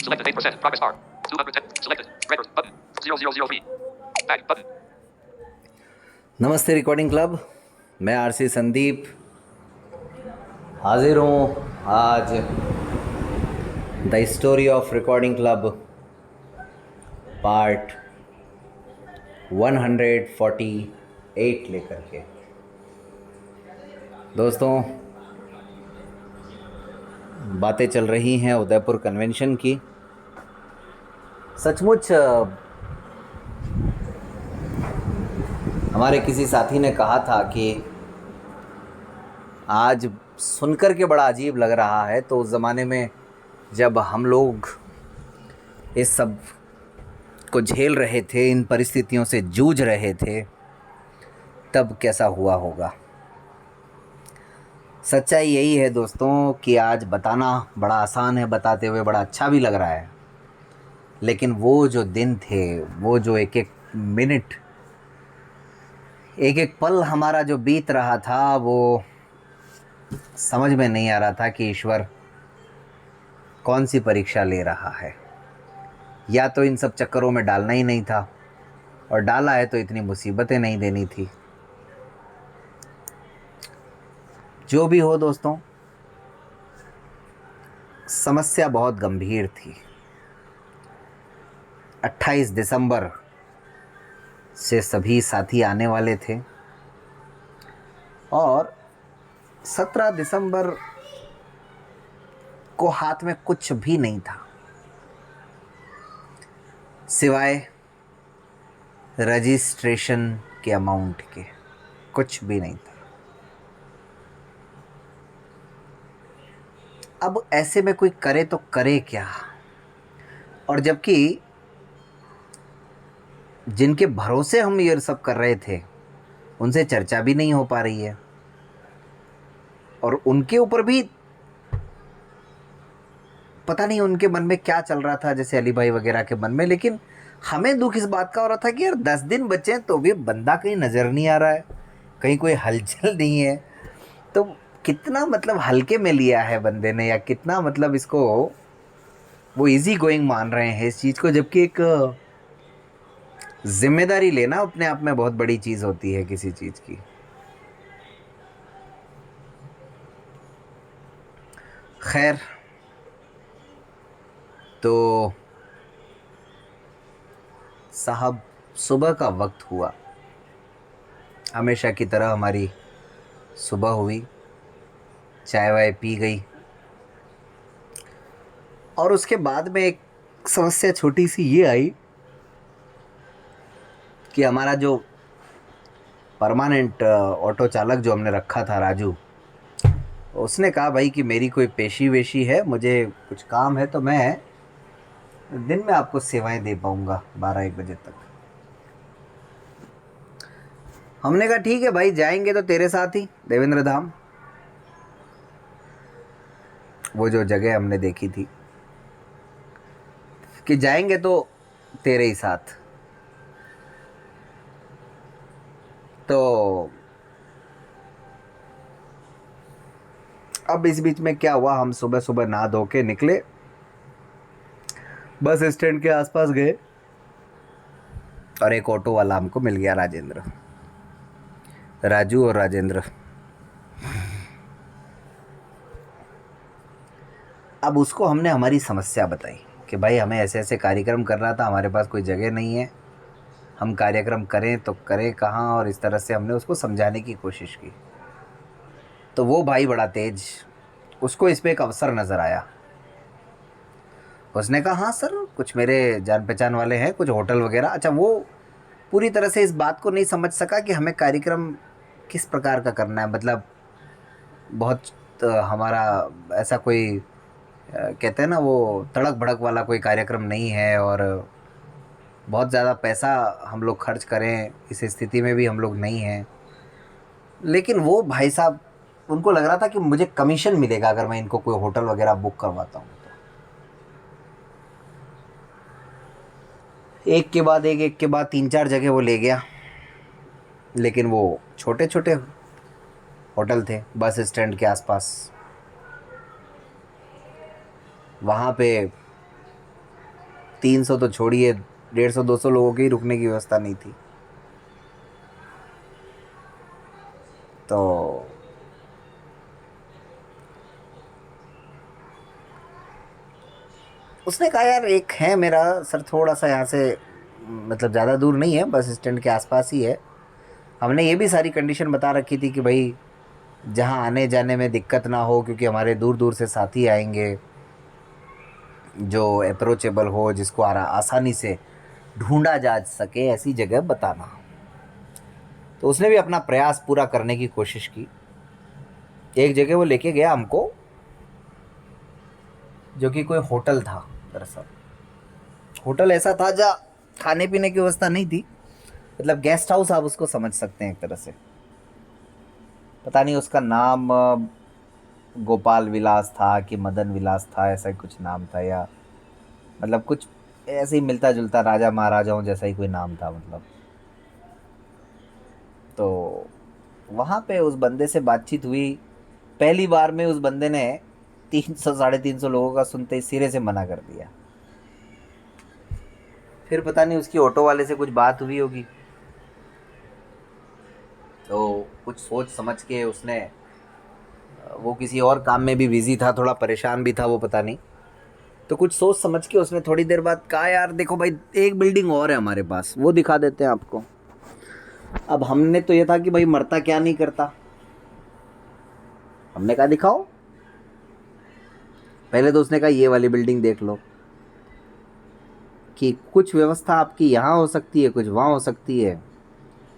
Selected 8%. Progress bar. 210. Selected. Red button. 000B. Back button. नमस्ते recording club. मैं RC Sandeep हाजिर हूँ आज the story of recording club part 148 लेकर के। दोस्तों, बातें चल रही हैं उदयपुर कन्वेंशन की। सचमुच हमारे किसी साथी ने कहा था कि आज सुनकर के बड़ा अजीब लग रहा है, तो उस ज़माने में जब हम लोग इस सब को झेल रहे थे, इन परिस्थितियों से जूझ रहे थे, तब कैसा हुआ होगा। सच्चाई यही है दोस्तों कि आज बताना बड़ा आसान है, बताते हुए बड़ा अच्छा भी लग रहा है, लेकिन वो जो दिन थे, वो जो एक एक मिनट, एक एक पल हमारा जो बीत रहा था, वो समझ में नहीं आ रहा था कि ईश्वर कौन सी परीक्षा ले रहा है। या तो इन सब चक्करों में डालना ही नहीं था, और डाला है तो इतनी मुसीबतें नहीं देनी थी। जो भी हो दोस्तों, समस्या बहुत गंभीर थी। 28 दिसंबर से सभी साथी आने वाले थे और 17 दिसंबर को हाथ में कुछ भी नहीं था सिवाय रजिस्ट्रेशन के अमाउंट के। कुछ भी नहीं था। अब ऐसे में कोई करे तो करे क्या, और जबकि जिनके भरोसे हम ये सब कर रहे थे उनसे चर्चा भी नहीं हो पा रही है, और उनके ऊपर भी पता नहीं उनके मन में क्या चल रहा था, जैसे अली भाई वगैरह के मन में। लेकिन हमें दुख इस बात का हो रहा था कि यार 10 दिन बचे हैं तो भी बंदा कहीं नज़र नहीं आ रहा है, कहीं कोई हलचल नहीं है। तो कितना मतलब हल्के में लिया है बंदे ने, या कितना मतलब इसको वो इजी गोइंग मान रहे हैं इस चीज़ को, जबकि एक जिम्मेदारी लेना अपने आप में बहुत बड़ी चीज़ होती है किसी चीज़ की। खैर, तो साहब सुबह का वक्त हुआ। हमेशा की तरह हमारी सुबह हुई, चाय वाय पी गई, और उसके बाद में एक समस्या छोटी सी ये आई कि हमारा जो परमानेंट ऑटो चालक जो हमने रखा था, राजू, उसने कहा भाई कि मेरी कोई पेशी वेशी है, मुझे कुछ काम है, तो मैं दिन में आपको सेवाएं दे पाऊंगा 12-1 बजे तक। हमने कहा ठीक है भाई, जाएंगे तो तेरे साथ ही देवेंद्र धाम, वो जो जगह हमने देखी थी, कि जाएंगे तो तेरे ही साथ। तो अब इस बीच में क्या हुआ, हम सुबह सुबह नहा धो के निकले, बस स्टैंड के आसपास गए, और एक ऑटो वाला हमको मिल गया, राजू और राजेंद्र। अब उसको हमने हमारी समस्या बताई कि भाई हमें ऐसे ऐसे कार्यक्रम करना था, हमारे पास कोई जगह नहीं है, हम कार्यक्रम करें तो करें कहाँ, और इस तरह से हमने उसको समझाने की कोशिश की। तो वो भाई बड़ा तेज, उसको इस पर एक अवसर नज़र आया। उसने कहा हाँ सर, कुछ मेरे जान पहचान वाले हैं, कुछ होटल वगैरह। अच्छा, वो पूरी तरह से इस बात को नहीं समझ सका कि हमें कार्यक्रम किस प्रकार का करना है। मतलब बहुत हमारा ऐसा कोई कहते हैं ना, वो तड़क भड़क वाला कोई कार्यक्रम नहीं है, और बहुत ज़्यादा पैसा हम लोग खर्च करें इस स्थिति में भी हम लोग नहीं हैं। लेकिन वो भाई साहब, उनको लग रहा था कि मुझे कमीशन मिलेगा अगर मैं इनको कोई होटल वगैरह बुक करवाता हूँ। तो एक के बाद एक के बाद 3-4 जगह वो ले गया, लेकिन वो छोटे छोटे होटल थे बस स्टैंड के आसपास। वहाँ पे 300 तो छोड़िए, 150-200 लोगों की रुकने की व्यवस्था नहीं थी। तो उसने कहा यार एक है मेरा सर थोड़ा सा यहाँ से, मतलब ज़्यादा दूर नहीं है, बस स्टैंड के आसपास ही है। हमने ये भी सारी कंडीशन बता रखी थी कि भाई जहाँ आने जाने में दिक्कत ना हो, क्योंकि हमारे दूर दूर से साथी आएंगे, जो अप्रोचेबल हो, जिसको आसानी से ढूंढा जा सके, ऐसी जगह बताना। तो उसने भी अपना प्रयास पूरा करने की कोशिश की। एक जगह वो लेके गया हमको, जो कि कोई होटल था। दरअसल होटल ऐसा था जहाँ खाने पीने की व्यवस्था नहीं थी, मतलब गेस्ट हाउस आप उसको समझ सकते हैं एक तरह से। पता नहीं उसका नाम गोपाल विलास था कि मदन विलास था, ऐसा ही कुछ नाम था, या मतलब कुछ ऐसे ही मिलता जुलता राजा महाराजाओं जैसा ही कोई नाम था मतलब। तो वहाँ पे उस बंदे से बातचीत हुई। पहली बार में उस बंदे ने 300-350 लोगों का सुनते ही सिरे से मना कर दिया। फिर पता नहीं उसकी ऑटो वाले से कुछ बात हुई होगी, तो कुछ सोच समझ के उसने, वो किसी और काम में भी बिजी था, थोड़ा परेशान भी था वो, पता नहीं, तो कुछ सोच समझ के उसने थोड़ी देर बाद कहा यार देखो भाई एक बिल्डिंग और है हमारे पास, वो दिखा देते हैं आपको। अब हमने तो ये था कि भाई मरता क्या नहीं करता, हमने कहा दिखाओ। पहले तो उसने कहा ये वाली बिल्डिंग देख लो, कि कुछ व्यवस्था आपकी यहाँ हो सकती है, कुछ वहाँ हो सकती है।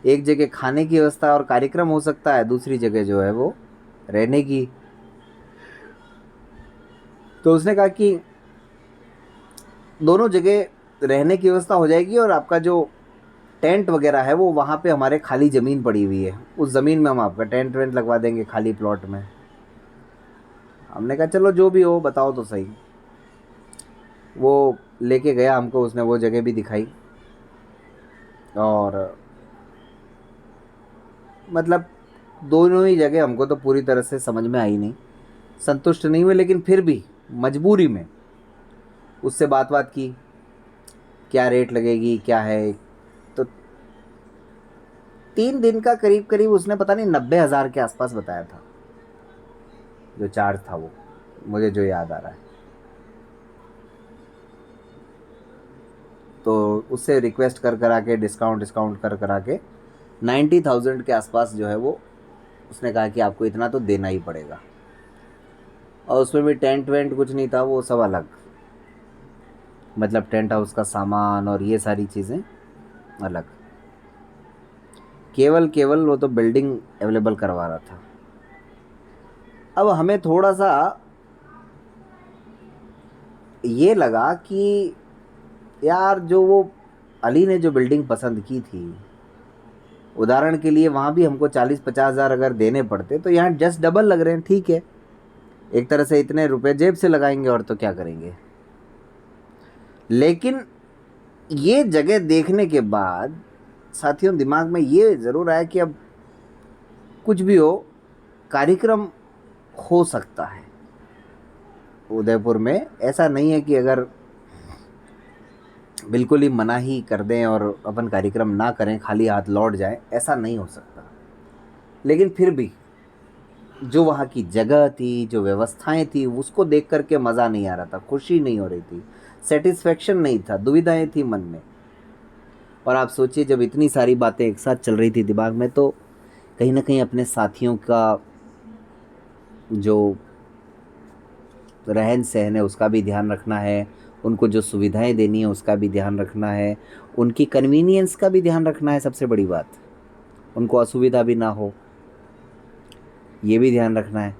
एक जगह खाने की व्यवस्था और कार्यक्रम हो सकता है, दूसरी जगह जो है वो रहने की। तो उसने कहा कि दोनों जगह रहने की व्यवस्था हो जाएगी, और आपका जो टेंट वगैरह है वो वहाँ पे हमारे खाली ज़मीन पड़ी हुई है, उस ज़मीन में हम आपका टेंट वेंट लगवा देंगे खाली प्लॉट में। हमने कहा चलो जो भी हो बताओ तो सही। वो लेके गया हमको, उसने वो जगह भी दिखाई, और मतलब दोनों ही जगह हमको तो पूरी तरह से समझ में आई नहीं, संतुष्ट नहीं हुए, लेकिन फिर भी मजबूरी में उससे बात की, क्या रेट लगेगी क्या है। तो 3 दिन का करीब करीब उसने पता नहीं 90,000 के आसपास बताया था जो चार्ज था वो, मुझे जो याद आ रहा है। तो उससे रिक्वेस्ट कर करा के, डिस्काउंट कर करा के 90,000 के आसपास जो है वो, उसने कहा कि आपको इतना तो देना ही पड़ेगा। और उसमें भी टेंट वेंट कुछ नहीं था, वो सब अलग, मतलब टेंट हाउस का सामान और ये सारी चीज़ें अलग। केवल वो तो बिल्डिंग अवेलेबल करवा रहा था। अब हमें थोड़ा सा ये लगा कि यार जो वो अली ने जो बिल्डिंग पसंद की थी, उदाहरण के लिए वहाँ भी हमको 40-50 हज़ार अगर देने पड़ते, तो यहाँ जस्ट डबल लग रहे हैं। ठीक है, एक तरह से इतने रुपए जेब से लगाएंगे और तो क्या करेंगे। लेकिन ये जगह देखने के बाद साथियों दिमाग में ये ज़रूर आया कि अब कुछ भी हो, कार्यक्रम हो सकता है उदयपुर में। ऐसा नहीं है कि अगर बिल्कुल ही मना ही कर दें और अपन कार्यक्रम ना करें, खाली हाथ लौट जाएं, ऐसा नहीं हो सकता। लेकिन फिर भी जो वहाँ की जगह थी, जो व्यवस्थाएं थी, उसको देख कर के मज़ा नहीं आ रहा था, खुशी नहीं हो रही थी, सेटिस्फेक्शन नहीं था, दुविधाएं थी मन में। और आप सोचिए जब इतनी सारी बातें एक साथ चल रही थी दिमाग में, तो कहीं ना कहीं अपने साथियों का जो रहन सहन है उसका भी ध्यान रखना है, उनको जो सुविधाएं देनी है उसका भी ध्यान रखना है, उनकी कन्वीनियंस का भी ध्यान रखना है। सबसे बड़ी बात, उनको असुविधा भी ना हो, ये भी ध्यान रखना है।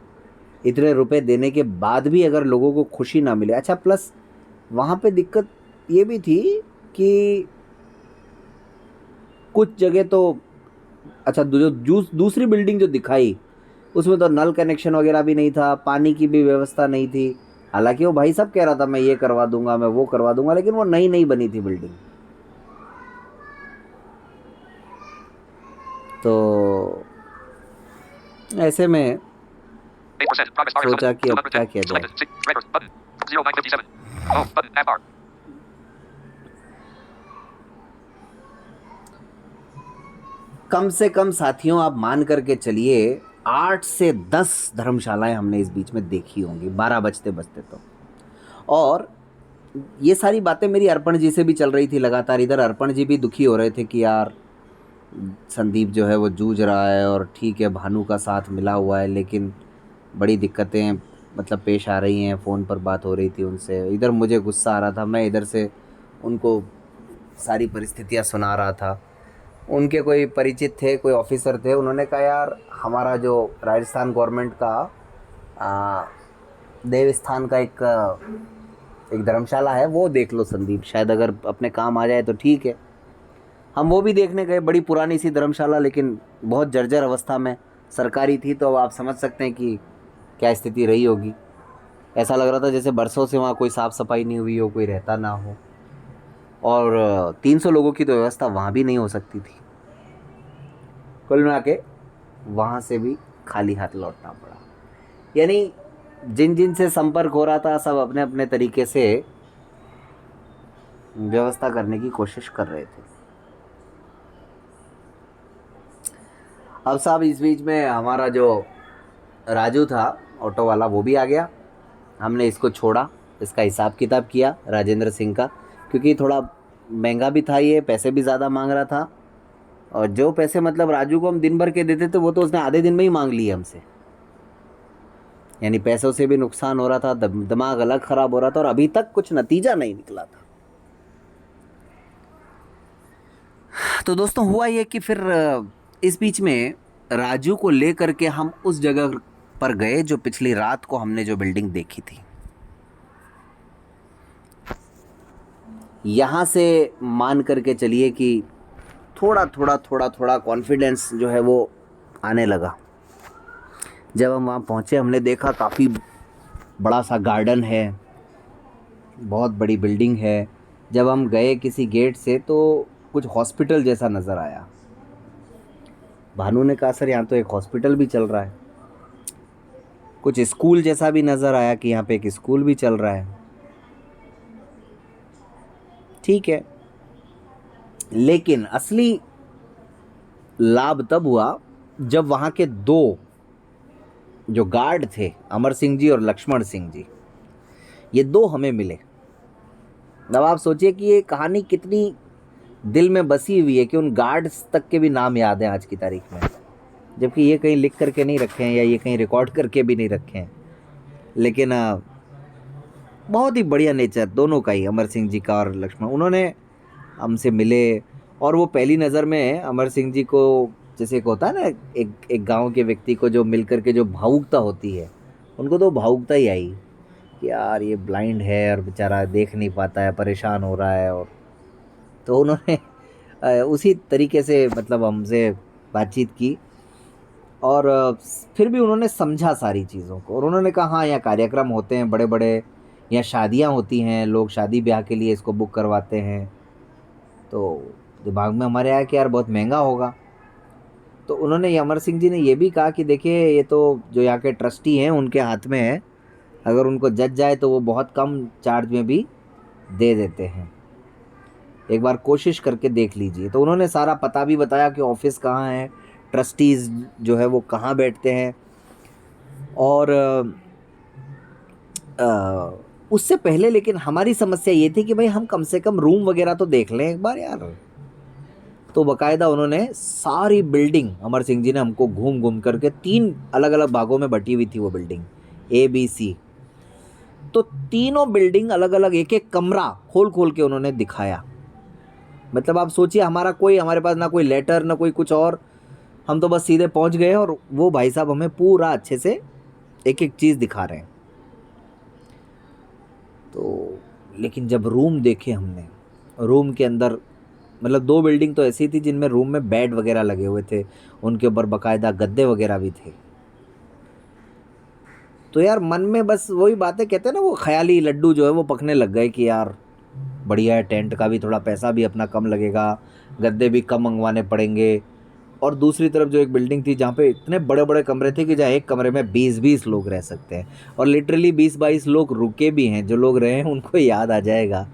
इतने रुपए देने के बाद भी अगर लोगों को खुशी ना मिले। अच्छा, प्लस वहाँ पे दिक्कत ये भी थी कि कुछ जगह तो, अच्छा जो दूसरी बिल्डिंग जो दिखाई, उसमें तो नल कनेक्शन वगैरह भी नहीं था, पानी की भी व्यवस्था नहीं थी। हालांकि वो भाई सब कह रहा था मैं ये करवा दूंगा, मैं वो करवा दूंगा, लेकिन वो नई बनी थी बिल्डिंग। तो ऐसे में 8% progress bar सोचा selected. कि अब क्या 210 किया जाए। selected. Red button. 0957. Home button. Tab bar. कम से कम साथियों आप मान करके चलिए 8 से 10 धर्मशालाएं हमने इस बीच में देखी होंगी 12 बजते बजते तो। और ये सारी बातें मेरी अर्पण जी से भी चल रही थी लगातार। इधर अर्पण जी भी दुखी हो रहे थे कि यार संदीप जो है वो जूझ रहा है और ठीक है भानु का साथ मिला हुआ है, लेकिन बड़ी दिक्कतें मतलब पेश आ रही हैं। फ़ोन पर बात हो रही थी उनसे, इधर मुझे गुस्सा आ रहा था, मैं इधर से उनको सारी परिस्थितियां सुना रहा था। उनके कोई परिचित थे, कोई ऑफिसर थे, उन्होंने कहा यार हमारा जो राजस्थान गवर्नमेंट का देवस्थान का एक धर्मशाला है वो देख लो संदीप, शायद अगर अपने काम आ जाए तो ठीक है। हम वो भी देखने गए, बड़ी पुरानी सी धर्मशाला, लेकिन बहुत जर्जर अवस्था में, सरकारी थी, तो अब आप समझ सकते हैं कि क्या स्थिति रही होगी। ऐसा लग रहा था जैसे बरसों से वहाँ कोई साफ़ सफाई नहीं हुई हो, कोई रहता ना हो, और 300 लोगों की तो व्यवस्था वहाँ भी नहीं हो सकती थी। कुल मिला के वहाँ से भी खाली हाथ लौटना पड़ा। यानी जिन जिन से संपर्क हो रहा था सब अपने अपने तरीके से व्यवस्था करने की कोशिश कर रहे थे। अब साहब इस बीच में हमारा जो राजू था ऑटो वाला वो भी आ गया। हमने इसको छोड़ा, इसका हिसाब किताब किया राजेंद्र सिंह का, क्योंकि थोड़ा महंगा भी था, ये पैसे भी ज़्यादा मांग रहा था। और जो पैसे मतलब राजू को हम दिन भर के देते थे वो तो उसने आधे दिन में ही मांग लिए हमसे। यानी पैसों से भी नुकसान हो रहा था, दिमाग अलग ख़राब हो रहा था, और अभी तक कुछ नतीजा नहीं निकला था। तो दोस्तों हुआ ये कि फिर इस बीच में राजू को लेकर के हम उस जगह पर गए जो पिछली रात को हमने जो बिल्डिंग देखी थी। यहाँ से मान करके चलिए कि थोड़ा कॉन्फिडेंस जो है वो आने लगा। जब हम वहाँ पहुँचे हमने देखा काफ़ी बड़ा सा गार्डन है, बहुत बड़ी बिल्डिंग है। जब हम गए किसी गेट से तो कुछ हॉस्पिटल जैसा नज़र आया। भानु ने कहा सर यहाँ तो एक हॉस्पिटल भी चल रहा है। कुछ स्कूल जैसा भी नज़र आया कि यहाँ पे एक स्कूल भी चल रहा है। ठीक है, लेकिन असली लाभ तब हुआ जब वहाँ के दो जो गार्ड थे, अमर सिंह जी और लक्ष्मण सिंह जी, ये दो हमें मिले। अब आप सोचिए कि ये कहानी कितनी दिल में बसी हुई है कि उन गार्ड्स तक के भी नाम याद हैं आज की तारीख में, जबकि ये कहीं लिख करके नहीं रखे हैं या ये कहीं रिकॉर्ड करके भी नहीं रखे हैं। लेकिन बहुत ही बढ़िया नेचर दोनों का ही, अमर सिंह जी का और लक्ष्मण। उन्होंने हमसे मिले और वो पहली नज़र में अमर सिंह जी को, जैसे एक होता है ना एक गांव के व्यक्ति को जो मिल करके जो भावुकता होती है, उनको तो भावुकता ही आई कि यार ये ब्लाइंड है और बेचारा देख नहीं पाता है, परेशान हो रहा है। और तो उन्होंने उसी तरीके से मतलब हमसे बातचीत की और फिर भी उन्होंने समझा सारी चीज़ों को। और उन्होंने कहा हाँ यहाँ कार्यक्रम होते हैं बड़े बड़े, यहाँ शादियाँ होती हैं, लोग शादी ब्याह के लिए इसको बुक करवाते हैं। तो दिमाग में हमारे आया कि यार बहुत महंगा होगा। तो उन्होंने अमर सिंह जी ने ये भी कहा कि देखिए ये तो जो यहाँ के ट्रस्टी हैं उनके हाथ में है, अगर उनको जज जाए तो वो बहुत कम चार्ज में भी दे देते हैं, एक बार कोशिश करके देख लीजिए। तो उन्होंने सारा पता भी बताया कि ऑफिस कहाँ है, ट्रस्टीज़ जो है वो कहाँ बैठते हैं। और उससे पहले लेकिन हमारी समस्या ये थी कि भाई हम कम से कम रूम वगैरह तो देख लें एक बार यार। तो बाकायदा उन्होंने सारी बिल्डिंग, अमर सिंह जी ने हमको घूम घूम करके 3 अलग अलग भागों में बटी हुई थी वो बिल्डिंग ABC, तो तीनों बिल्डिंग अलग अलग एक एक कमरा खोल खोल के उन्होंने दिखाया। मतलब आप सोचिए हमारे पास ना कोई लेटर ना कोई कुछ और, हम तो बस सीधे पहुंच गए और वो भाई साहब हमें पूरा अच्छे से एक एक चीज़ दिखा रहे हैं। तो लेकिन जब रूम देखे हमने, रूम के अंदर मतलब 2 बिल्डिंग तो ऐसी थी जिनमें रूम में बेड वगैरह लगे हुए थे, उनके ऊपर बाकायदा गद्दे वगैरह भी थे। तो यार मन में बस वही बातें कहते हैं ना, वो ख्याली लड्डू जो है वो पकने लग गए कि यार बढ़िया है, टेंट का भी थोड़ा पैसा भी अपना कम लगेगा, गद्दे भी कम मंगवाने पड़ेंगे। और दूसरी तरफ जो एक बिल्डिंग थी जहाँ पे इतने बड़े बड़े कमरे थे कि जहाँ एक कमरे में 20-20 लोग रह सकते हैं, और लिटरली 20-22 लोग रुके भी हैं। जो लोग रहे हैं उनको याद आ जाएगा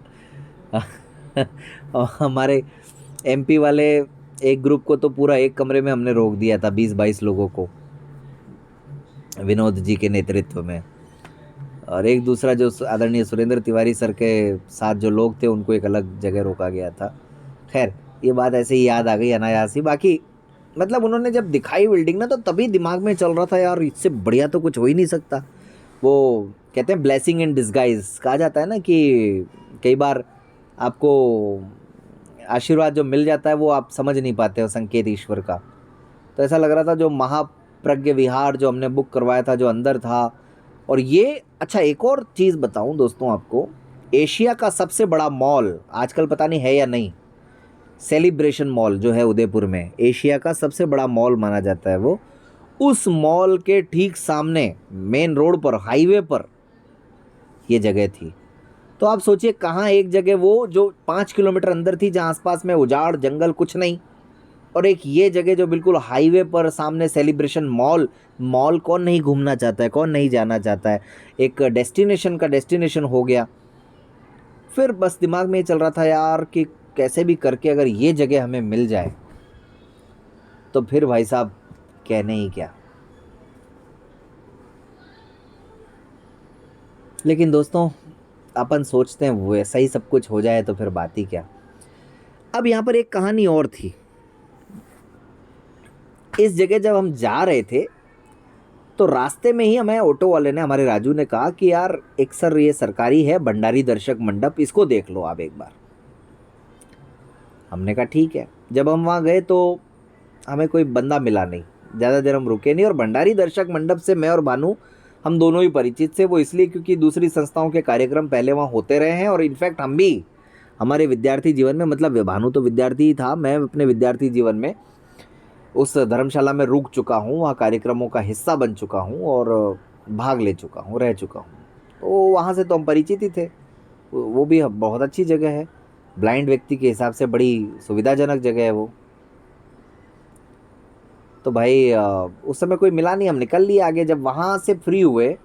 और हमारे MP वाले एक ग्रुप को तो पूरा एक कमरे में हमने रोक दिया था, 20-22 लोगों को, विनोद जी के नेतृत्व में। और एक दूसरा जो आदरणीय सुरेंद्र तिवारी सर के साथ जो लोग थे उनको एक अलग जगह रोका गया था। खैर ये बात ऐसे ही याद आ गई अनायास ही। बाकी मतलब उन्होंने जब दिखाई बिल्डिंग ना तो तभी दिमाग में चल रहा था यार इससे बढ़िया तो कुछ हो ही नहीं सकता। वो कहते हैं ब्लेसिंग इन डिस्गाइज, कहा जाता है ना कि कई बार आपको आशीर्वाद जो मिल जाता है वो आप समझ नहीं पाते हो, संकेत ईश्वर का। तो ऐसा लग रहा था जो महाप्रज्ञ विहार जो हमने बुक करवाया था जो अंदर था। और ये अच्छा एक और चीज़ बताऊं दोस्तों आपको, एशिया का सबसे बड़ा मॉल आजकल पता नहीं है या नहीं, सेलिब्रेशन मॉल जो है उदयपुर में, एशिया का सबसे बड़ा मॉल माना जाता है वो। उस मॉल के ठीक सामने मेन रोड पर, हाईवे पर ये जगह थी। तो आप सोचिए कहाँ एक जगह वो जो 5 किलोमीटर अंदर थी जहाँ आसपास में उजाड़ जंगल कुछ नहीं, और एक ये जगह जो बिल्कुल हाईवे पर सामने सेलिब्रेशन मॉल। मॉल कौन नहीं घूमना चाहता है, कौन नहीं जाना चाहता है, एक डेस्टिनेशन का डेस्टिनेशन हो गया। फिर बस दिमाग में ये चल रहा था यार कि कैसे भी करके अगर ये जगह हमें मिल जाए तो फिर भाई साहब कहने ही क्या। लेकिन दोस्तों अपन सोचते हैं वो ऐसा ही सब कुछ हो जाए तो फिर बात ही क्या। अब यहाँ पर एक कहानी और थी। इस जगह जब हम जा रहे थे तो रास्ते में ही हमें ऑटो वाले ने, हमारे राजू ने कहा कि यार एक सर ये सरकारी है भंडारी दर्शक मंडप, इसको देख लो आप एक बार। हमने कहा ठीक है। जब हम वहाँ गए तो हमें कोई बंदा मिला नहीं, ज़्यादा देर हम रुके नहीं। और भंडारी दर्शक मंडप से मैं और भानु हम दोनों ही परिचित थे। वो इसलिए क्योंकि दूसरी संस्थाओं के कार्यक्रम पहले वहाँ होते रहे हैं, और इनफैक्ट हम भी हमारे विद्यार्थी जीवन में, मतलब भानु तो विद्यार्थी ही था, मैं अपने विद्यार्थी जीवन में उस धर्मशाला में रुक चुका हूँ, वहाँ कार्यक्रमों का हिस्सा बन चुका हूँ और भाग ले चुका हूँ, रह चुका हूँ। तो वहाँ से तो हम परिचित ही थे। वो भी बहुत अच्छी जगह है, ब्लाइंड व्यक्ति के हिसाब से बड़ी सुविधाजनक जगह है वो। तो भाई उस समय कोई मिला नहीं, हम निकल लिए आगे। जब वहाँ से फ्री हुए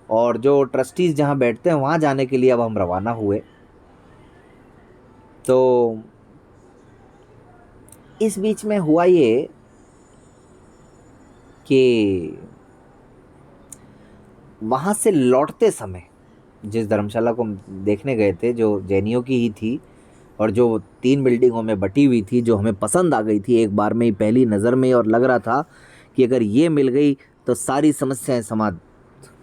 और जो ट्रस्टीज़ जहाँ बैठते हैं वहाँ जाने के लिए अब हम रवाना हुए, तो इस बीच में हुआ ये कि वहाँ से लौटते समय जिस धर्मशाला को हम देखने गए थे, जो जैनियों की ही थी और जो 3 बिल्डिंगों में बटी हुई थी, जो हमें पसंद आ गई थी एक बार में ही, पहली नज़र में ही, और लग रहा था कि अगर ये मिल गई तो सारी समस्याएं समाप्त,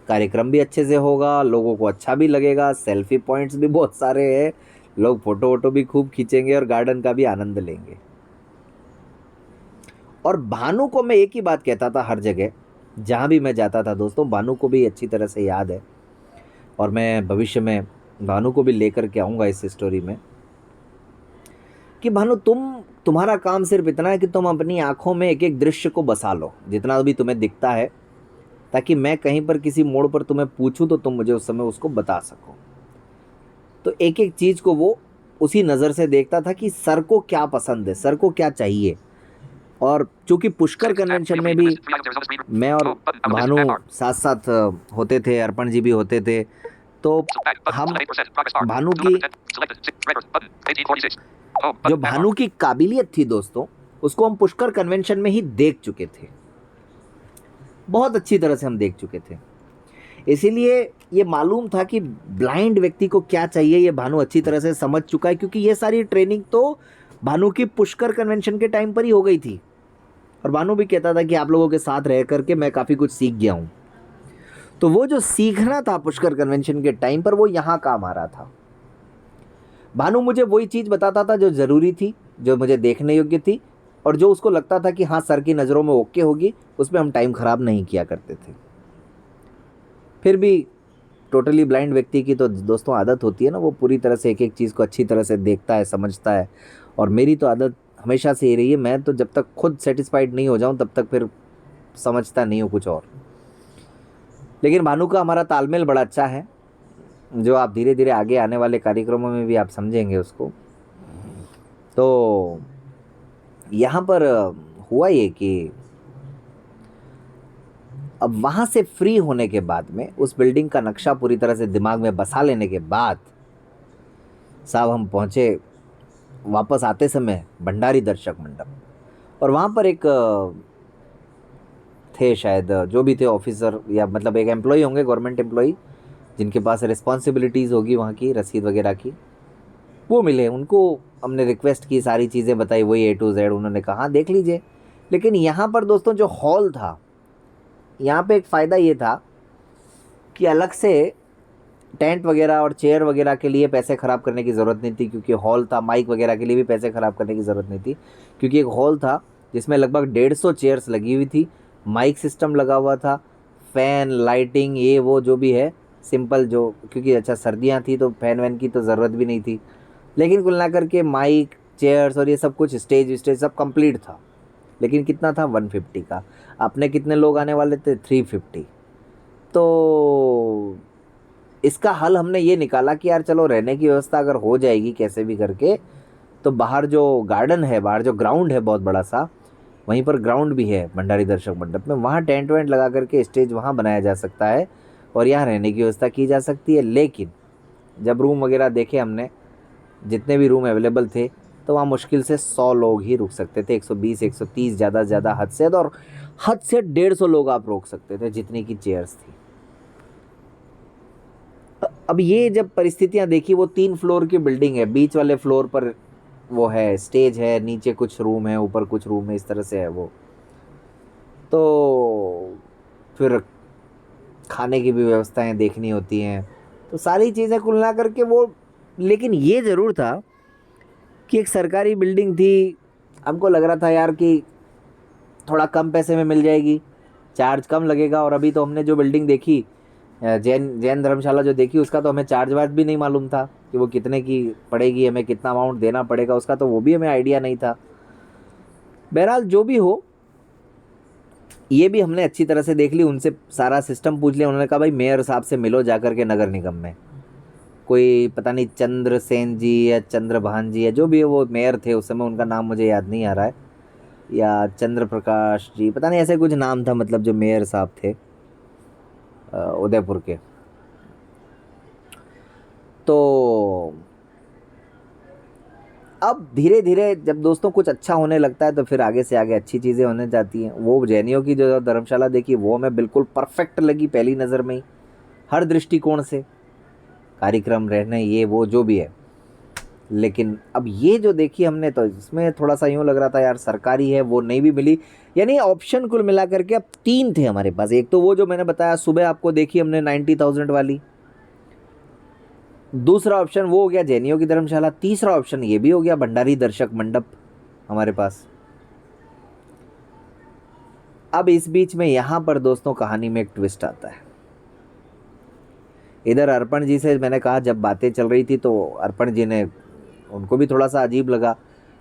कार्यक्रम भी अच्छे से होगा, लोगों को अच्छा भी लगेगा, सेल्फी पॉइंट्स भी बहुत सारे हैं, लोग फ़ोटो वोटो भी खूब खींचेंगे और गार्डन का भी आनंद लेंगे। और भानु को मैं एक ही बात कहता था हर जगह जहाँ भी मैं जाता था दोस्तों, भानु को भी अच्छी तरह से याद है और मैं भविष्य में भानु को भी लेकर के आऊँगा इस स्टोरी में, कि भानु तुम्हारा काम सिर्फ इतना है कि तुम अपनी आँखों में एक एक दृश्य को बसा लो जितना भी तुम्हें दिखता है, ताकि मैं कहीं पर किसी मोड़ पर तुम्हें पूछूं तो तुम मुझे उस समय उसको बता सको। तो एक एक चीज़ को वो उसी नज़र से देखता था कि सर को क्या पसंद है, सर को क्या चाहिए। और चूँकि पुष्कर कन्वेंशन में भी मैं और भानु साथ साथ होते थे, अर्पण जी भी होते थे, तो हम भानु की जो भानु की काबिलियत थी दोस्तों, उसको हम पुष्कर कन्वेंशन में ही देख चुके थे, बहुत अच्छी तरह से हम देख चुके थे। इसीलिए ये मालूम था कि ब्लाइंड व्यक्ति को क्या चाहिए, ये भानु अच्छी तरह से समझ चुका है, क्योंकि ये सारी ट्रेनिंग तो भानु की पुष्कर कन्वेंशन के टाइम पर ही हो गई थी। और भानु भी कहता था कि आप लोगों के साथ रह करके मैं काफ़ी कुछ सीख गया हूँ। तो वो जो सीखना था पुष्कर कन्वेंशन के टाइम पर, वो यहाँ काम आ रहा था। भानु मुझे वही चीज़ बताता था जो ज़रूरी थी, जो मुझे देखने योग्य थी, और जो उसको लगता था कि हाँ सर की नज़रों में ओके होगी, उसमें हम टाइम ख़राब नहीं किया करते थे। फिर भी टोटली ब्लाइंड व्यक्ति की तो दोस्तों आदत होती है ना, वो पूरी तरह से एक एक चीज़ को अच्छी तरह से देखता है, समझता है। और मेरी तो आदत हमेशा से ये रही है, मैं तो जब तक खुद सेटिस्फाइड नहीं हो जाऊं तब तक फिर समझता नहीं हूँ कुछ और। लेकिन भानु का हमारा तालमेल बड़ा अच्छा है, जो आप धीरे धीरे आगे आने वाले कार्यक्रमों में भी आप समझेंगे उसको। तो यहाँ पर हुआ ये कि अब वहाँ से फ्री होने के बाद में, उस बिल्डिंग का नक्शा पूरी तरह से दिमाग में बसा लेने के बाद साहब हम पहुँचे वापस आते समय भंडारी दर्शक मंडप, और वहाँ पर एक थे शायद जो भी थे ऑफिसर, या मतलब एक एम्प्लॉई होंगे, गवर्नमेंट एम्प्लॉई, जिनके पास रिस्पॉन्सिबिलिटीज़ होगी वहाँ की रसीद वगैरह की, वो मिले। उनको हमने रिक्वेस्ट की, सारी चीज़ें बताई, वही A to Z। उन्होंने कहा हाँ देख लीजिए। लेकिन यहाँ पर दोस्तों जो हॉल था, यहाँ पे एक फ़ायदा ये था कि अलग से टेंट वगैरह और चेयर वगैरह के लिए पैसे ख़राब करने की ज़रूरत नहीं थी, क्योंकि हॉल था। माइक वगैरह के लिए भी पैसे ख़राब करने की ज़रूरत नहीं थी, क्योंकि एक हॉल था जिसमें लगभग 150 चेयर्स लगी हुई थी, माइक सिस्टम लगा हुआ था, फ़ैन, लाइटिंग, ये वो जो भी है सिंपल जो, क्योंकि अच्छा सर्दियाँ थी तो फ़ैन वैन की तो ज़रूरत भी नहीं थी। लेकिन कुल ना करके माइक, चेयर्स और ये सब कुछ, स्टेज स्टेज सब कंप्लीट था। लेकिन कितना था? 150 का। अपने कितने लोग आने वाले थे? 350। तो इसका हल हमने ये निकाला कि यार चलो रहने की व्यवस्था अगर हो जाएगी कैसे भी करके, तो बाहर जो गार्डन है, बाहर जो ग्राउंड है बहुत बड़ा सा, वहीं पर ग्राउंड भी है भंडारी दर्शक मंडप में, वहाँ टेंट वेंट लगा करके स्टेज वहाँ बनाया जा सकता है और यहाँ रहने की व्यवस्था की जा सकती है। लेकिन जब रूम वगैरह देखे हमने, जितने भी रूम अवेलेबल थे, तो वहाँ मुश्किल से 100 लोग ही रुक सकते थे, 120 130 ज़्यादा से ज़्यादा हद से, और हद से 150 लोग आप रोक सकते थे जितनी की चेयर्स थी। अब ये जब परिस्थितियाँ देखी, वो 3 फ्लोर की बिल्डिंग है, बीच वाले फ्लोर पर वो है स्टेज है, नीचे कुछ रूम है, ऊपर कुछ रूम है, इस तरह से है वो। तो फिर खाने की भी व्यवस्थाएं देखनी होती हैं, तो सारी चीज़ें कुल ना करके वो। लेकिन ये ज़रूर था कि एक सरकारी बिल्डिंग थी, हमको लग रहा था यार कि थोड़ा कम पैसे में मिल जाएगी, चार्ज कम लगेगा। और अभी तो हमने जो बिल्डिंग देखी, जैन जैन धर्मशाला जो देखी, उसका तो हमें चार्ज वार्ज भी नहीं मालूम था कि वो कितने की पड़ेगी, हमें कितना अमाउंट देना पड़ेगा उसका, तो वो भी हमें आइडिया नहीं था। बहरहाल जो भी हो, ये भी हमने अच्छी तरह से देख ली, उनसे सारा सिस्टम पूछ लिया। उन्होंने कहा भाई मेयर साहब से मिलो जाकर के नगर निगम में, कोई पता नहीं चंद्रसेन जी या चंद्रभान जी या जो भी है, वो मेयर थे उस समय, उनका नाम मुझे याद नहीं आ रहा है, या चंद्र प्रकाश जी, पता नहीं ऐसे कुछ नाम था, मतलब जो मेयर साहब थे उदयपुर के। तो अब धीरे धीरे जब दोस्तों कुछ अच्छा होने लगता है, तो फिर आगे से आगे अच्छी चीज़ें होने जाती हैं। वो जैनियों की जो धर्मशाला देखी, वो हमें बिल्कुल परफेक्ट लगी पहली नज़र में ही, हर दृष्टिकोण से, कार्यक्रम, रहने, ये वो जो भी है। लेकिन अब ये जो देखी हमने, तो इसमें थोड़ा सा यूँ लग रहा था यार सरकारी है, वो नहीं भी मिली। यानी ऑप्शन कुल मिला करके अब 3 थे हमारे पास। एक तो वो जो मैंने बताया सुबह आपको देखी हमने 90,000 वाली, दूसरा ऑप्शन वो हो गया जैनियों की धर्मशाला, तीसरा ऑप्शन ये भी हो गया भंडारी दर्शक मंडप हमारे पास। अब इस बीच में यहाँ पर दोस्तों कहानी में एक ट्विस्ट आता है। इधर अर्पण जी से मैंने कहा, जब बातें चल रही थी तो अर्पण जी ने, उनको भी थोड़ा सा अजीब लगा,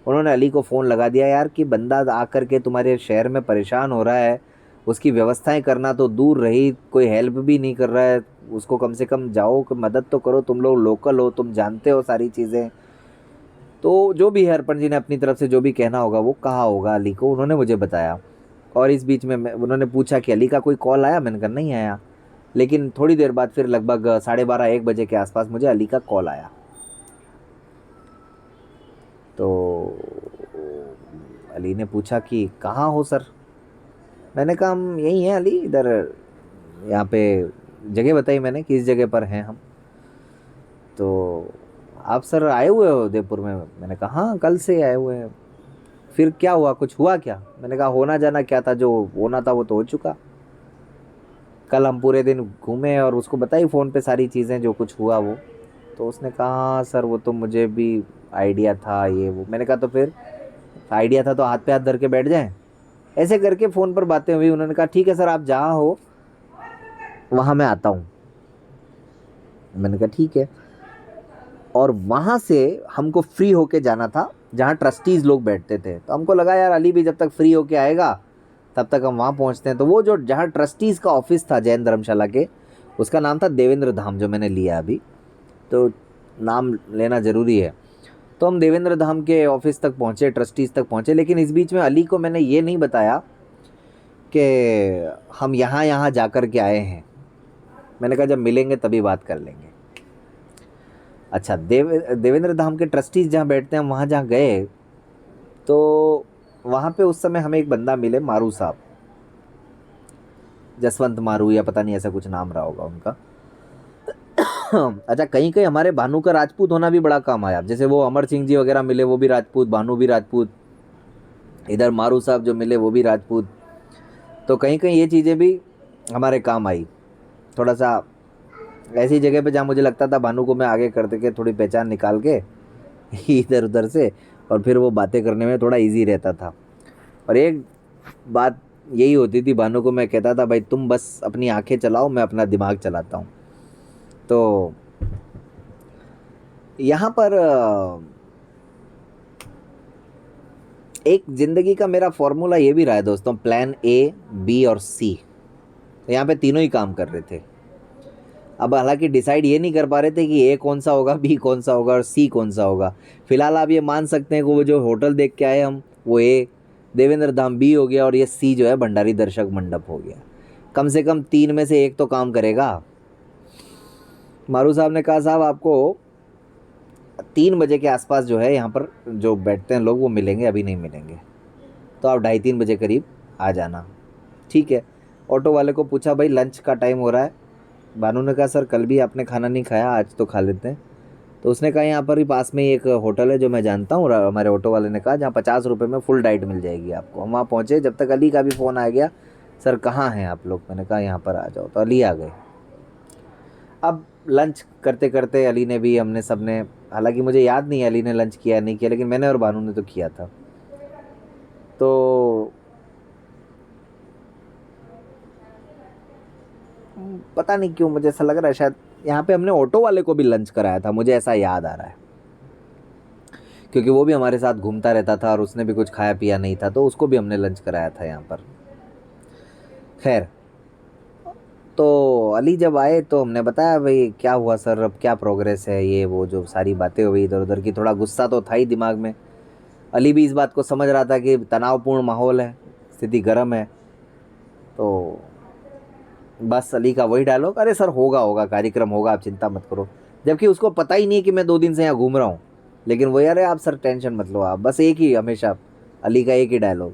उन्होंने अली को फ़ोन लगा दिया, यार कि बंदा आकर के तुम्हारे शहर में परेशान हो रहा है, उसकी व्यवस्थाएं करना तो दूर रही, कोई हेल्प भी नहीं कर रहा है, उसको कम से कम जाओ मदद तो करो, तुम लोग लोकल हो, तुम जानते हो सारी चीज़ें। तो जो भी है, अर्पण जी ने अपनी तरफ से जो भी कहना होगा वो कहा होगा अली को, उन्होंने मुझे बताया। और इस बीच में उन्होंने पूछा कि अली का कोई कॉल आया, मैंने कहा नहीं आया। लेकिन थोड़ी देर बाद फिर लगभग 12:30 1 बजे के आसपास मुझे अली का कॉल आया। तो अली ने पूछा कि कहाँ हो सर। मैंने कहा हम यहीं हैं अली, इधर यहाँ पे जगह बताई मैंने, किस जगह पर हैं हम। तो आप सर आए हुए हो उदयपुर में? मैंने कहा हाँ कल से आए हुए हैं। फिर क्या हुआ, कुछ हुआ क्या? मैंने कहा होना जाना क्या था, जो होना था वो तो हो चुका। कल हम पूरे दिन घूमे और उसको बताई फ़ोन पे सारी चीज़ें जो कुछ हुआ वो। तो उसने कहा हाँ सर वो तो मुझे भी आइडिया था, ये वो। मैंने कहा तो फिर आइडिया था तो हाथ पे हाथ धर के बैठ जाएं? ऐसे करके फ़ोन पर बातें हुई। उन्होंने कहा ठीक है सर, आप जहाँ हो वहाँ मैं आता हूँ। मैंने कहा ठीक है। और वहाँ से हमको फ्री होके जाना था जहाँ ट्रस्टीज़ लोग बैठते थे। तो हमको लगा यार अली भी जब तक फ्री होके आएगा तब तक हम वहाँ पहुँचते हैं। तो वो जो जहाँ ट्रस्टीज़ का ऑफिस था जैन धर्मशाला के, उसका नाम था देवेंद्र धाम, जो मैंने लिया अभी, तो नाम लेना ज़रूरी है। तो हम देवेंद्र धाम के ऑफिस तक पहुँचे, ट्रस्टीज़ तक पहुँचे। लेकिन इस बीच में अली को मैंने ये नहीं बताया कि हम यहाँ यहाँ जा कर के आए हैं। मैंने कहा जब मिलेंगे तभी बात कर लेंगे। अच्छा, देवेंद्र धाम के ट्रस्टीज जहाँ बैठते हैं, वहाँ जहाँ गए तो वहाँ पे उस समय हमें एक बंदा मिले, मारू साहब, जसवंत मारू या पता नहीं ऐसा कुछ नाम रहा होगा उनका। अच्छा, कहीं कहीं हमारे भानु का राजपूत होना भी बड़ा काम आया। जैसे वो अमर सिंह जी वगैरह मिले, वो भी राजपूत, भानु भी राजपूत, इधर मारू साहब जो मिले वो भी राजपूत। तो कहीं कहीं ये चीज़ें भी हमारे काम आई। थोड़ा सा ऐसी जगह पे जहाँ मुझे लगता था भानु को मैं आगे करते के थोड़ी पहचान निकाल के इधर उधर से, और फिर वो बातें करने में थोड़ा इजी रहता था। और एक बात यही होती थी, भानु को मैं कहता था भाई तुम बस अपनी आंखें चलाओ, मैं अपना दिमाग चलाता हूँ। तो यहाँ पर एक ज़िंदगी का मेरा फॉर्मूला ये भी रहा है दोस्तों, प्लान ए, बी और सी। यहाँ पे तीनों ही काम कर रहे थे। अब हालांकि डिसाइड ये नहीं कर पा रहे थे कि ए कौन सा होगा, बी कौन सा होगा और सी कौन सा होगा। फिलहाल आप ये मान सकते हैं कि वो जो होटल देख के आए हम, वो ए देवेंद्र धाम बी हो गया, और ये सी जो है भंडारी दर्शक मंडप हो गया। कम से कम 3 में से एक तो काम करेगा। मारू साहब ने कहा साहब आपको 3 बजे के आसपास जो है यहाँ पर जो बैठते हैं लोग वो मिलेंगे, अभी नहीं मिलेंगे, तो आप 2:30-3 बजे करीब आ जाना। ठीक है। ऑटो वाले को पूछा भाई लंच का टाइम हो रहा है। भानु ने कहा सर कल भी आपने खाना नहीं खाया, आज तो खा लेते हैं। तो उसने कहा यहाँ पर ही पास में ही एक होटल है जो मैं जानता हूँ, हमारे ऑटो वाले ने कहा, जहाँ 50 रुपये में फुल डाइट मिल जाएगी आपको। हम वहाँ पहुँचे, जब तक अली का भी फ़ोन आ गया, सर कहाँ हैं आप लोग। मैंने कहा यहाँ पर आ जाओ, तो अली आ गए। अब लंच करते करते अली ने भी, हमने सब ने, हालांकि मुझे याद नहीं है अली ने लंच किया नहीं किया, लेकिन मैंने और भानु ने तो किया था। तो पता नहीं क्यों मुझे ऐसा लग रहा है शायद यहाँ पे हमने ऑटो वाले को भी लंच कराया था, मुझे ऐसा याद आ रहा है, क्योंकि वो भी हमारे साथ घूमता रहता था और उसने भी कुछ खाया पिया नहीं था, तो उसको भी हमने लंच कराया था यहाँ पर। खैर, तो अली जब आए तो हमने बताया भाई क्या हुआ सर, अब क्या प्रोग्रेस है, ये वो जो सारी बातें हुई इधर उधर की। थोड़ा गुस्सा तो था ही दिमाग में। अली भी इस बात को समझ रहा था कि तनावपूर्ण माहौल है, स्थिति गर्म है। तो बस अली का वही डायलॉग, अरे सर होगा होगा, कार्यक्रम होगा, आप चिंता मत करो। जबकि उसको पता ही नहीं है कि मैं 2 दिन से यहाँ घूम रहा हूँ, लेकिन वो यार आप सर टेंशन मत लो आप, बस एक ही हमेशा अली का एक ही डायलॉग।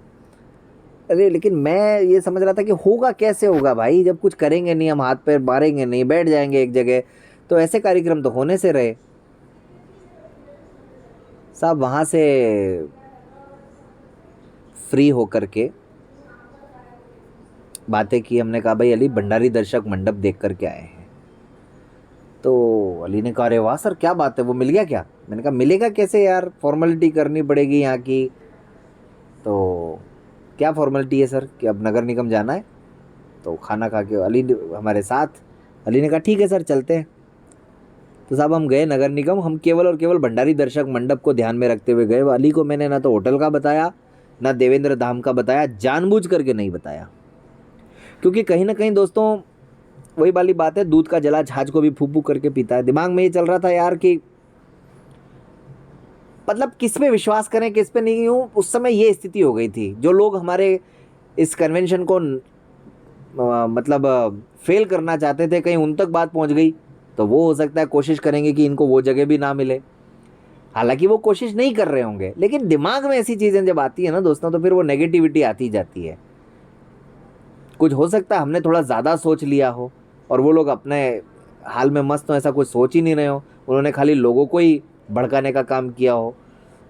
अरे लेकिन मैं ये समझ रहा था कि होगा कैसे होगा भाई, जब कुछ करेंगे नहीं, हम हाथ पैर मारेंगे नहीं, बैठ जाएंगे एक जगह, तो ऐसे कार्यक्रम तो होने से रहे। साहब वहाँ से फ्री होकर के बातें की, हमने कहा भाई अली भंडारी दर्शक मंडप देख कर के आए हैं। तो अली ने कहा अरे वाह सर क्या बात है, वो मिल गया क्या। मैंने कहा मिलेगा कैसे यार, फॉर्मेलिटी करनी पड़ेगी यहाँ की। तो क्या फॉर्मेलिटी है सर, कि अब नगर निगम जाना है, तो खाना खा के अली हमारे साथ। अली ने कहा ठीक है सर चलते हैं। तो साहब हम गए नगर निगम, हम केवल और केवल भंडारी दर्शक मंडप को ध्यान में रखते हुए गए। अली को मैंने ना तो होटल का बताया, ना देवेंद्र धाम का बताया, जानबूझ करके नहीं बताया, क्योंकि कहीं ना कहीं दोस्तों वही वाली बात है, दूध का जला छाछ को भी फूक फूक करके पीता है। दिमाग में ये चल रहा था यार कि मतलब किस पे विश्वास करें किस पे नहीं। हूँ उस समय ये स्थिति हो गई थी, जो लोग हमारे इस कन्वेंशन को मतलब फेल करना चाहते थे, कहीं उन तक बात पहुंच गई तो वो हो सकता है कोशिश करेंगे कि इनको वो जगह भी ना मिले। हालांकि वो कोशिश नहीं कर रहे होंगे, लेकिन दिमाग में ऐसी चीज़ें जब आती है ना दोस्तों, तो फिर वो नेगेटिविटी आती जाती है। कुछ हो सकता है हमने थोड़ा ज़्यादा सोच लिया हो और वो लोग अपने हाल में मस्त हो, ऐसा कुछ सोच ही नहीं रहे हो, उन्होंने खाली लोगों को ही भड़काने का काम किया हो,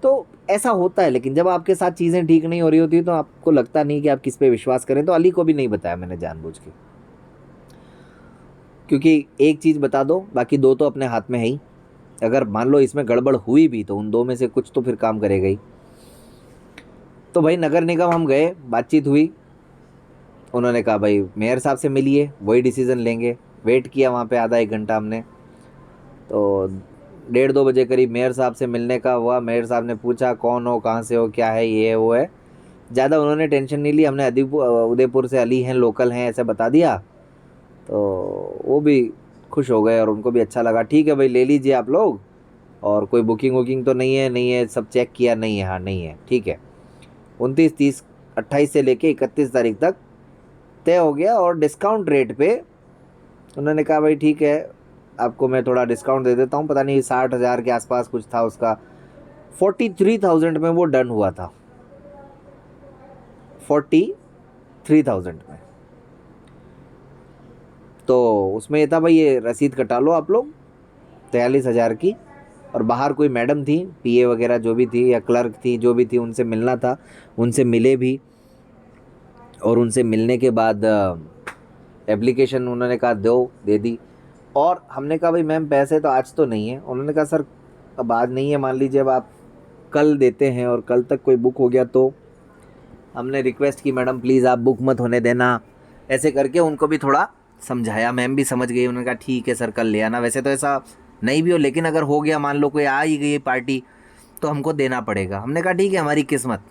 तो ऐसा होता है। लेकिन जब आपके साथ चीज़ें ठीक नहीं हो रही होती तो आपको लगता नहीं कि आप किस पे विश्वास करें। तो अली को भी नहीं बताया मैंने जानबूझ के, क्योंकि एक चीज़ बता दो बाकी 2 तो अपने हाथ में है ही। अगर मान लो इसमें गड़बड़ हुई भी तो उन 2 में से कुछ तो फिर काम करेगा ही। तो भाई नगर निगम हम गए, बातचीत हुई, उन्होंने कहा भाई मेयर साहब से मिलिए, वही डिसीज़न लेंगे। वेट किया वहाँ पे आधा 1 घंटा हमने। तो 1:30-2 बजे करीब मेयर साहब से मिलने का हुआ। मेयर साहब ने पूछा कौन हो, कहाँ से हो, क्या है, ये है वो है। ज़्यादा उन्होंने टेंशन नहीं ली, हमने उदयपुर से अली हैं, लोकल हैं, ऐसे बता दिया। तो वो भी खुश हो गए और उनको भी अच्छा लगा। ठीक है भाई ले लीजिए आप लोग, और कोई बुकिंग वुकिंग तो नहीं है, नहीं है, सब चेक किया, नहीं है, हाँ नहीं है, ठीक है। 29, 30, 28 से लेके 31 तारीख तक तय हो गया। और डिस्काउंट रेट पे उन्होंने कहा भाई ठीक है आपको मैं थोड़ा डिस्काउंट दे देता हूँ, पता नहीं 60,000 के आसपास कुछ था उसका, 43,000 में वो डन हुआ था, 43,000 में। तो उसमें ये था भाई, ये रसीद कटा लो आप लोग 43,000 की, और बाहर कोई मैडम थी, पीए वगैरह जो भी थी या क्लर्क थी जो भी थी, उनसे मिलना था, उनसे मिले भी, और उनसे मिलने के बाद एप्लीकेशन उन्होंने कहा दो, दे दी। और हमने कहा भाई मैम पैसे तो आज तो नहीं है। उन्होंने कहा सर अब आज नहीं है, मान लीजिए अब आप कल देते हैं और कल तक कोई बुक हो गया तो। हमने रिक्वेस्ट की मैडम प्लीज़ आप बुक मत होने देना, ऐसे करके उनको भी थोड़ा समझाया, मैम भी समझ गई। उन्होंने कहा ठीक है सर कल ले आना। वैसे तो ऐसा नहीं भी हो, लेकिन अगर हो गया, मान लो कोई आ ही गई पार्टी, तो हमको देना पड़ेगा। हमने कहा ठीक है हमारी किस्मत।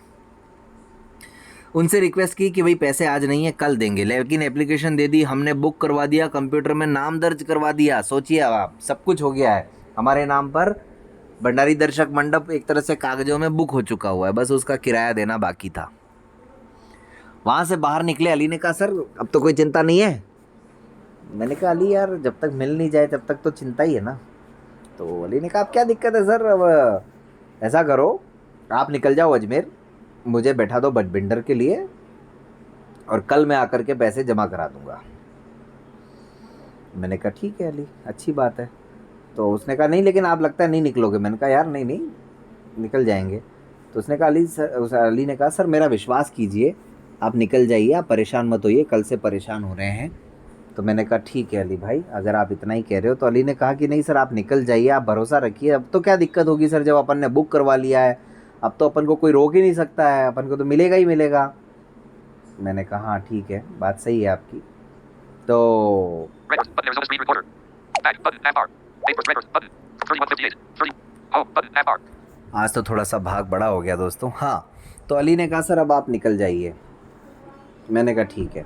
उनसे रिक्वेस्ट की कि भाई पैसे आज नहीं है कल देंगे, लेकिन एप्लीकेशन दे दी, हमने बुक करवा दिया, कंप्यूटर में नाम दर्ज करवा दिया। सोचिए अब आप, सब कुछ हो गया है हमारे नाम पर, भंडारी दर्शक मंडप एक तरह से कागजों में बुक हो चुका हुआ है, बस उसका किराया देना बाकी था। वहाँ से बाहर निकले, अली ने कहा सर अब तो कोई चिंता नहीं है। मैंने कहा अली यार जब तक मिल नहीं जाए तब तक तो चिंता ही है ना। तो अली ने कहा अब क्या दिक्कत है सर, अब ऐसा करो आप निकल जाओ अजमेर, मुझे बैठा दो बटबिंडर के लिए, और कल मैं आकर के पैसे जमा करा दूंगा। मैंने कहा ठीक है अली, अच्छी बात है। तो उसने कहा नहीं लेकिन आप लगता है नहीं निकलोगे। मैंने कहा यार नहीं नहीं निकल जाएंगे। तो उसने कहा अली ने कहा सर मेरा विश्वास कीजिए, आप निकल जाइए, आप परेशान मत होइए, कल से परेशान हो रहे हैं। तो मैंने कहा ठीक है अली भाई, अगर आप इतना ही कह रहे हो। तो अली ने कहा कि नहीं सर आप निकल जाइए, आप भरोसा रखिए, अब तो क्या दिक्कत होगी सर, जब अपन ने बुक करवा लिया है अब तो अपन को कोई रोक ही नहीं सकता है, अपन को तो मिलेगा ही मिलेगा। मैंने कहा हाँ ठीक है, बात सही है आपकी। तो Records. Button. Arizona screen recorder. Back. Button. App bar. Papers. Records. Button. 3158. 30. Home. Button. App bar. आज तो थोड़ा सा भाग बड़ा हो गया दोस्तों। हाँ, तो अली ने कहा सर अब आप निकल जाइए। मैंने कहा ठीक है।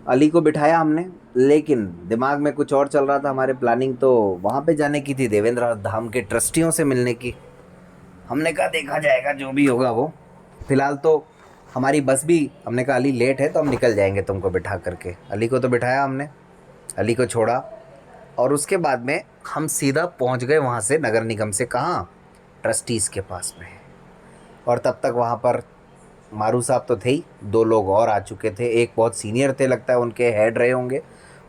अली को बिठाया हमने, लेकिन दिमाग में कुछ और चल रहा था। हमारे प्लानिंग तो वहाँ पे जाने की थी, देवेंद्र धाम के ट्रस्टियों से मिलने की। हमने कहा देखा जाएगा जो भी होगा वो, फ़िलहाल तो हमारी बस भी, हमने कहा अली लेट है तो हम निकल जाएंगे तुमको बिठा करके। अली को तो बिठाया हमने, अली को छोड़ा, और उसके बाद में हम सीधा पहुंच गए वहाँ से नगर निगम से, कहाँ, ट्रस्टीज़ के पास में। और तब तक वहाँ पर मारू साहब तो थे ही, दो लोग और आ चुके थे। एक बहुत सीनियर थे, लगता है उनके हेड रहे होंगे,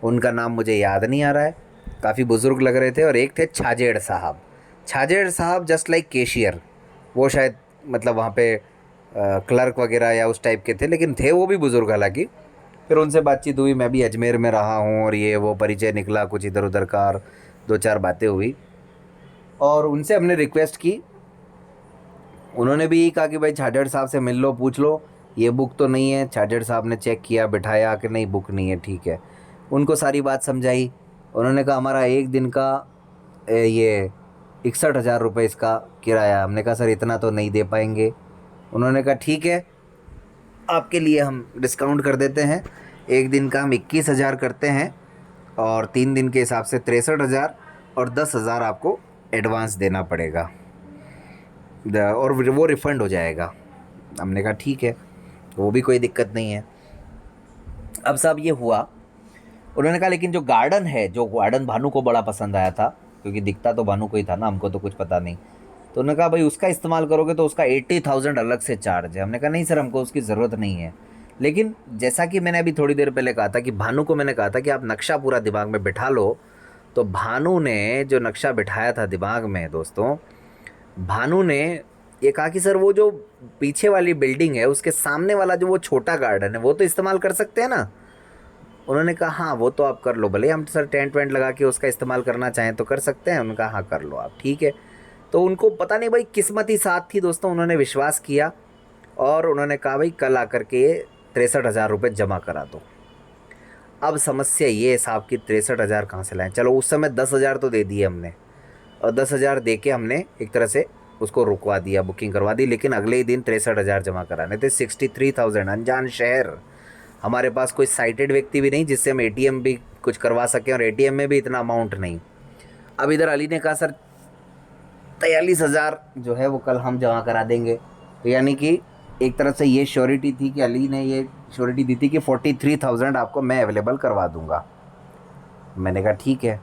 उनका नाम मुझे याद नहीं आ रहा है, काफ़ी बुज़ुर्ग लग रहे थे। और एक थे छाजेड़ साहब। छाजेड़ साहब जस्ट लाइक कैशियर, वो शायद मतलब वहाँ पे क्लर्क वगैरह या उस टाइप के थे, लेकिन थे वो भी बुज़ुर्ग हालांकि। फिर उनसे बातचीत हुई, मैं भी अजमेर में रहा हूँ और ये वो परिचय निकला कुछ इधर उधर का, और दो चार बातें हुई, और उनसे हमने रिक्वेस्ट की। उन्होंने भी कहा कि भाई छाजेड़ साहब से मिल लो, पूछ लो ये बुक तो नहीं है। छाजेड़ साहब ने चेक किया, बिठाया कि नहीं बुक नहीं है, ठीक है। उनको सारी बात समझाई। उन्होंने कहा हमारा एक दिन का ये 61,000 रुपये इसका किराया। हमने कहा सर इतना तो नहीं दे पाएंगे। उन्होंने कहा ठीक है आपके लिए हम डिस्काउंट कर देते हैं, एक दिन का हम 21,000 करते हैं, और 3 दिन के हिसाब से 63,000, और 10,000 आपको एडवांस देना पड़ेगा, और वो रिफ़ंड हो जाएगा। हमने कहा ठीक है, वो भी कोई दिक्कत नहीं है। अब साहब ये हुआ, उन्होंने कहा लेकिन जो गार्डन है, जो गार्डन भानु को बड़ा पसंद आया था, क्योंकि दिखता तो भानु को ही था ना, हमको तो कुछ पता नहीं। तो उन्होंने कहा भाई उसका इस्तेमाल करोगे तो उसका 80,000 अलग से चार्ज है। हमने कहा नहीं सर हमको उसकी ज़रूरत नहीं है। लेकिन जैसा कि मैंने अभी थोड़ी देर पहले कहा था कि भानु को मैंने कहा था कि आप नक्शा पूरा दिमाग में बिठा लो, तो भानु ने जो नक्शा बिठाया था दिमाग में दोस्तों, भानु ने ये कहा कि सर वो जो पीछे वाली बिल्डिंग है उसके सामने वाला जो वो छोटा गार्डन है वो तो इस्तेमाल कर सकते हैं ना। उन्होंने कहा हाँ वो तो आप कर लो, भले हम सर टेंट वेंट लगा के उसका इस्तेमाल करना चाहें तो कर सकते हैं। उन्होंने कहा हाँ कर लो आप, ठीक है। तो उनको पता नहीं भाई किस्मत ही साथ थी दोस्तों, उन्होंने विश्वास किया और उन्होंने कहा भाई कल आकर के 63,000 रुपये जमा करा दो। अब समस्या ये साहब की 63,000 कहाँ से लाएं। चलो उस समय 10,000 तो दे दिए हमने, और 10,000 दे के हमने एक तरह से उसको रुकवा दिया, बुकिंग करवा दी। लेकिन अगले ही दिन 63,000 जमा कराने थे, 63,000। अनजान शहर, हमारे पास कोई साइटेड व्यक्ति भी नहीं जिससे हम एटीएम भी कुछ करवा सकें, और एटीएम में भी इतना अमाउंट नहीं। अब इधर अली ने कहा सर 43,000 जो है वो कल हम जमा करा देंगे। तो यानी कि एक तरह से ये श्योरिटी थी कि अली ने ये श्योरिटी दी थी कि 43,000 आपको मैं अवेलेबल करवा दूंगा। मैंने कहा ठीक है।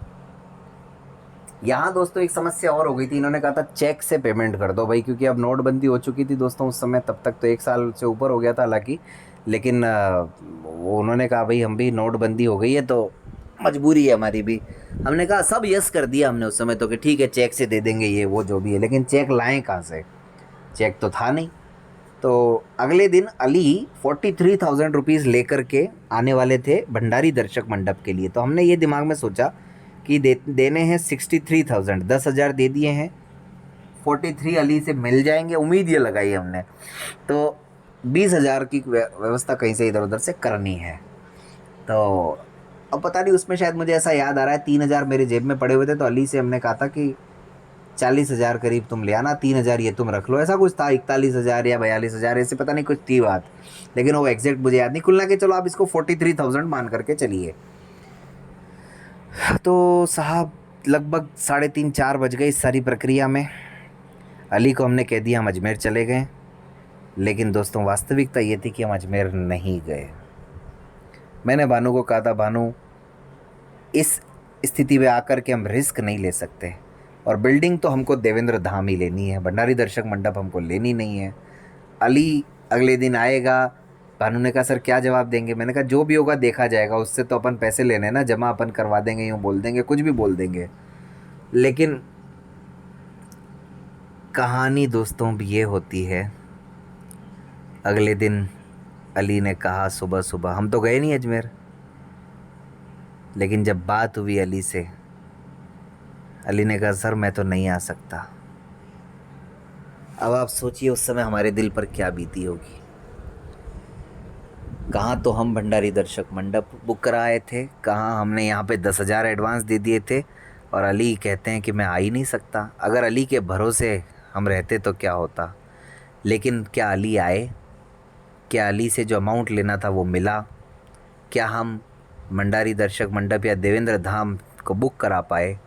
यहाँ दोस्तों एक समस्या और हो गई थी, इन्होंने कहा था चेक से पेमेंट कर दो भाई, क्योंकि अब नोटबंदी हो चुकी थी दोस्तों उस समय, तब तक तो 1 साल से ऊपर हो गया था हालांकि, लेकिन वो उन्होंने कहा भाई हम भी नोटबंदी हो गई है तो मजबूरी है हमारी भी। हमने कहा सब यस कर दिया हमने उस समय तो, कि ठीक है चेक से दे देंगे ये वो जो भी है, लेकिन चेक लाएं कहाँ से, चेक तो था नहीं। तो अगले दिन अली 43,000 रुपीज़ लेकर के आने वाले थे भंडारी दर्शक मंडप के लिए। तो हमने ये दिमाग में सोचा कि देने हैं 63,000, 10,000 दे दिए हैं, 43 अली से मिल जाएंगे, उम्मीद ये लगाई हमने। तो 20,000 की व्यवस्था कहीं से इधर उधर से करनी है। तो अब पता नहीं उसमें शायद मुझे ऐसा याद आ रहा है 3,000 मेरे जेब में पड़े हुए थे, तो अली से हमने कहा था कि 40,000 करीब तुम ले आना, 3,000 ये तुम रख लो, ऐसा कुछ था, 41,000 या 42,000 ऐसे पता नहीं कुछ थी बात, लेकिन वो एग्जैक्ट मुझे याद नहीं। कुल ना के चलो आप इसको 43,000 मान करके चलिए। तो साहब लगभग 3:30-4 बज गए इस सारी प्रक्रिया में। अली को हमने कह दिया हम अजमेर चले गए, लेकिन दोस्तों वास्तविकता ये थी कि हम अजमेर नहीं गए। मैंने भानु को कहा था भानु इस स्थिति में आकर के हम रिस्क नहीं ले सकते, और बिल्डिंग तो हमको देवेंद्र धाम ही लेनी है, भंडारी दर्शक मंडप हमको लेनी नहीं है। अली अगले दिन आएगा। भानु ने कहा सर क्या जवाब देंगे? मैंने कहा जो भी होगा देखा जाएगा, उससे तो अपन पैसे लेने ना, जमा अपन करवा देंगे, यूँ बोल देंगे, कुछ भी बोल देंगे। लेकिन कहानी दोस्तों ये होती है, अगले दिन अली ने कहा सुबह सुबह, हम तो गए नहीं अजमेर, लेकिन जब बात हुई अली से, अली ने कहा सर मैं तो नहीं आ सकता। अब आप सोचिए उस समय हमारे दिल पर क्या बीती होगी। कहाँ तो हम भंडारी दर्शक मंडप बुक कराए थे, कहाँ हमने यहाँ पे 10,000 एडवांस दे दिए थे, और अली कहते हैं कि मैं आ ही नहीं सकता। अगर अली के भरोसे हम रहते तो क्या होता, लेकिन क्या अली आए? क्या अली से जो अमाउंट लेना था वो मिला? क्या हम भंडारी दर्शक मंडप या देवेंद्र धाम को बुक करा पाए?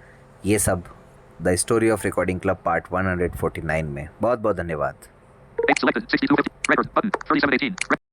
ये सब the story of recording club part 149 में। बहुत बहुत धन्यवाद। Date selected 6250. Records button 3718.